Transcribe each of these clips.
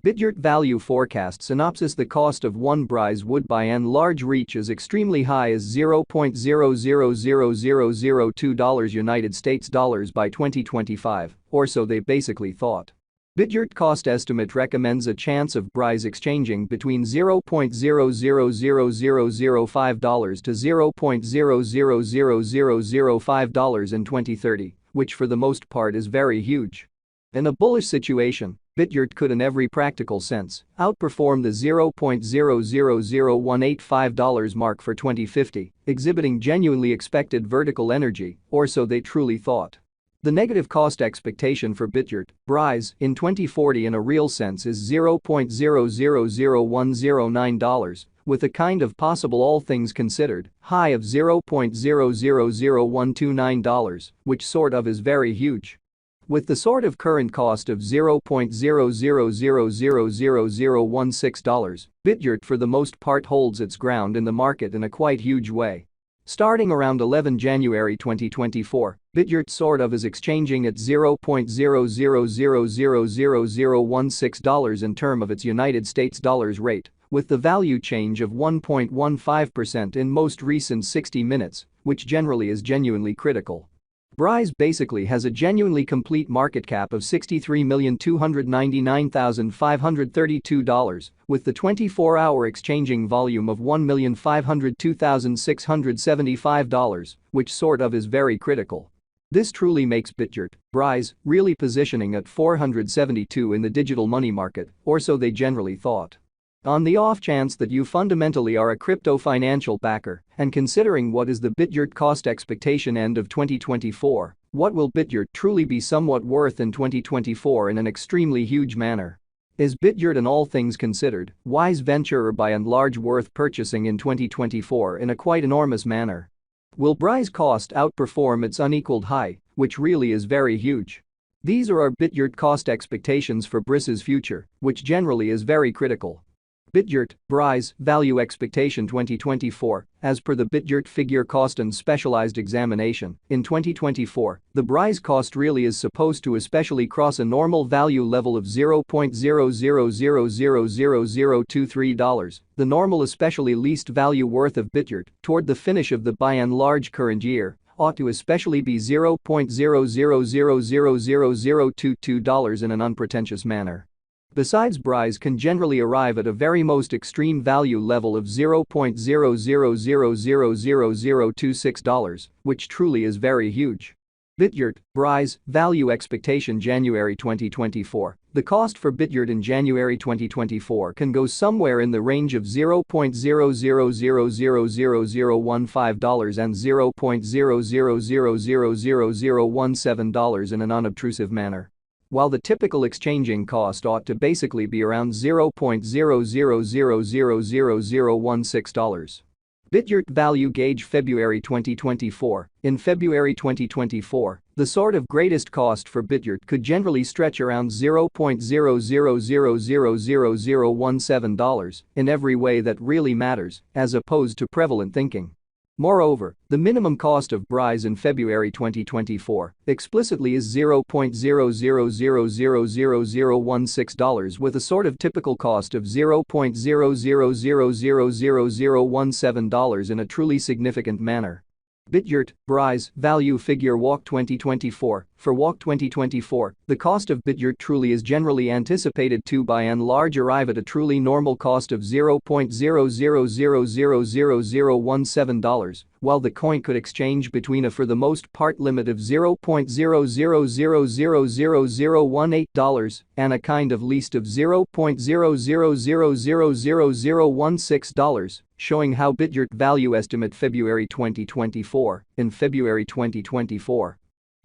Bitgert value forecast synopsis. The cost of one Brise would by and large reach as extremely high as $0.000002 United States dollars by 2025, or so they basically thought. Bitgert cost estimate recommends a chance of Brise exchanging between $0.000005 to $0.000005 in 2030, which for the most part is very huge. In a bullish situation, Bitgert could in every practical sense outperform the $0.000185 mark for 2050, exhibiting genuinely expected vertical energy, or so they truly thought. The negative cost expectation for Bitgert, Brise, in 2040 in a real sense is $0.000109, with a kind of possible all things considered high of $0.000129, which sort of is very huge. With the sort of current cost of $0.00000016, Bitgert for the most part holds its ground in the market in a quite huge way. Starting around 11 January 2024, Bitgert sort of is exchanging at $0.00000016 in term of its United States dollars rate, with the value change of 1.15% in most recent 60 minutes, which generally is genuinely critical. Brise basically has a genuinely complete market cap of $63,299,532, with the 24-hour exchanging volume of $1,502,675, which sort of is very critical. This truly makes Bitgert, Brise, really positioning at 472 in the digital money market, or so they generally thought. On the off chance that you fundamentally are a crypto financial backer and considering what is the Bitgert cost expectation end of 2024, what will Bitgert truly be somewhat worth in 2024 in an extremely huge manner? Is Bitgert in all things considered wise venture or by and large worth purchasing in 2024 in a quite enormous manner? Will Brise cost outperform its unequaled high, which really is very huge? These are our Bitgert cost expectations for Brise's future, which generally is very critical. Bitgert, Brise, value expectation 2024, as per the Bitgert figure cost and specialized examination, in 2024, the Brise cost really is supposed to especially cross a normal value level of $0.00000023, the normal especially least value worth of Bitgert, toward the finish of the by and large current year, ought to especially be $0.00000022 in an unpretentious manner. Besides, Brise can generally arrive at a very most extreme value level of $0.00000026, which truly is very huge. Bitgert, Brise, value expectation January 2024. The cost for Bitgert in January 2024 can go somewhere in the range of $0.00000015 and $0.00000017 in an unobtrusive manner. While the typical exchanging cost ought to basically be around $0.00000016. Bitgert value gauge February 2024. In February 2024, the sort of greatest cost for Bitgert could generally stretch around $0.00000017 in every way that really matters, as opposed to prevalent thinking. Moreover, the minimum cost of Brise in February 2024 explicitly is $0.00000016 with a sort of typical cost of $0.00000017 in a truly significant manner. Bitgert, Brise, value figure Walk 2024. For Walk 2024, the cost of Bitgert truly is generally anticipated to by and large arrive at a truly normal cost of $0.00000017, while the coin could exchange between a for the most part limit of $0.00000018 and a kind of least of $0.00000016, showing how Bitgert value estimate February 2024. In February 2024,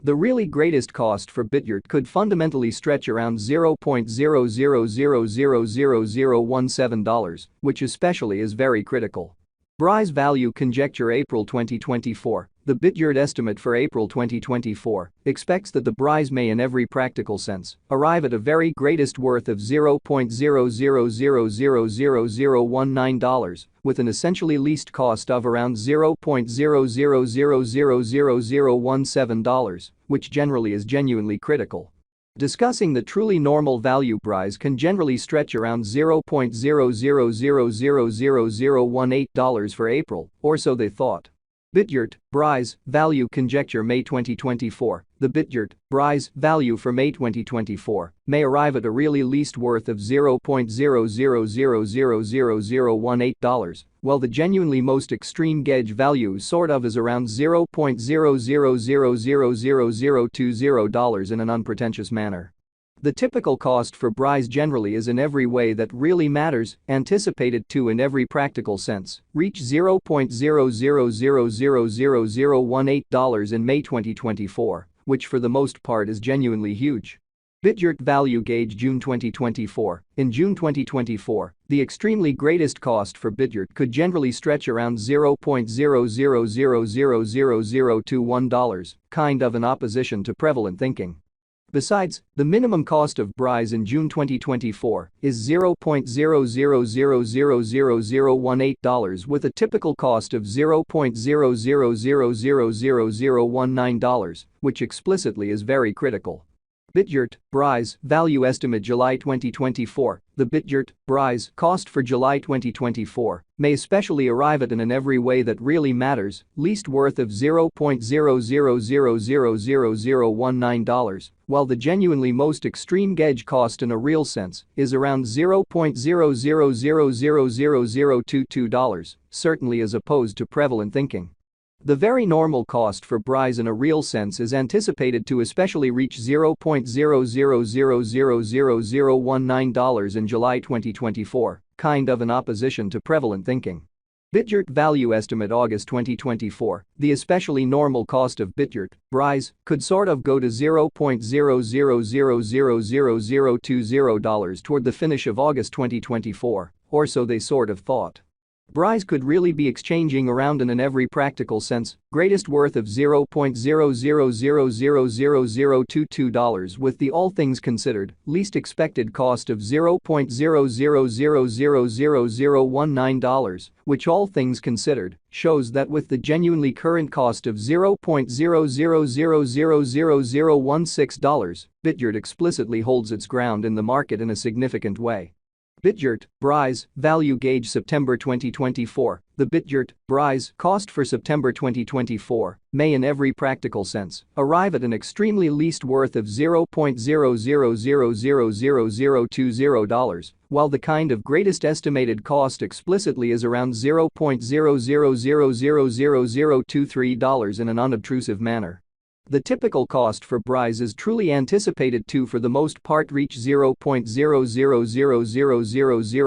the really greatest cost for Bitgert could fundamentally stretch around $0.00000017, which especially is very critical. Brise value conjecture April 2024. The Bitgert estimate for April 2024 expects that the Brise may in every practical sense arrive at a very greatest worth of $0.00000019, with an essentially least cost of around $0.00000017, which generally is genuinely critical. Discussing the truly normal value. Brise can generally stretch around $0.00000018 for April, or so they thought. Bitgert, Brise, value conjecture May 2024. The Bitgert, Brise, value for May 2024 may arrive at a really least worth of $0.00000018, while the genuinely most extreme gauge value sort of is around $0.00000020 in an unpretentious manner. The typical cost for Brise generally is in every way that really matters, anticipated to in every practical sense, reach $0.00000018 in May 2024, which for the most part is genuinely huge. Bitgert value gauge June 2024. In June 2024, the extremely greatest cost for Bitgert could generally stretch around $0.00000021, kind of in opposition to prevalent thinking. Besides, the minimum cost of Brise in June 2024 is $0.00000018 with a typical cost of $0.00000019, which explicitly is very critical. Bitgert, Brise, value estimate July 2024. The Bitgert, Brise, cost for July 2024 may especially arrive at in every way that really matters, least worth of $0.00000019, while the genuinely most extreme gauge cost in a real sense is around $0.00000022, certainly as opposed to prevalent thinking. The very normal cost for Brise in a real sense is anticipated to especially reach $0.00000019 in July 2024, kind of in opposition to prevalent thinking. Bitgert value estimate August 2024. The especially normal cost of Bitgert, Brise, could sort of go to $0.00000020 toward the finish of August 2024, or so they sort of thought. Brise could really be exchanging around in every practical sense, greatest worth of $0.00000022 with the all things considered, least expected cost of $0.00000019, which all things considered, shows that with the genuinely current cost of $0.00000016, Bitgert explicitly holds its ground in the market in a significant way. Bitgert, Brise, value gauge September 2024. The Bitgert, Brise, cost for September 2024 may in every practical sense arrive at an extremely least worth of $0.00000020, while the kind of greatest estimated cost explicitly is around $0.00000023 in an unobtrusive manner. The typical cost for Brise is truly anticipated to for the most part reach $0.00000000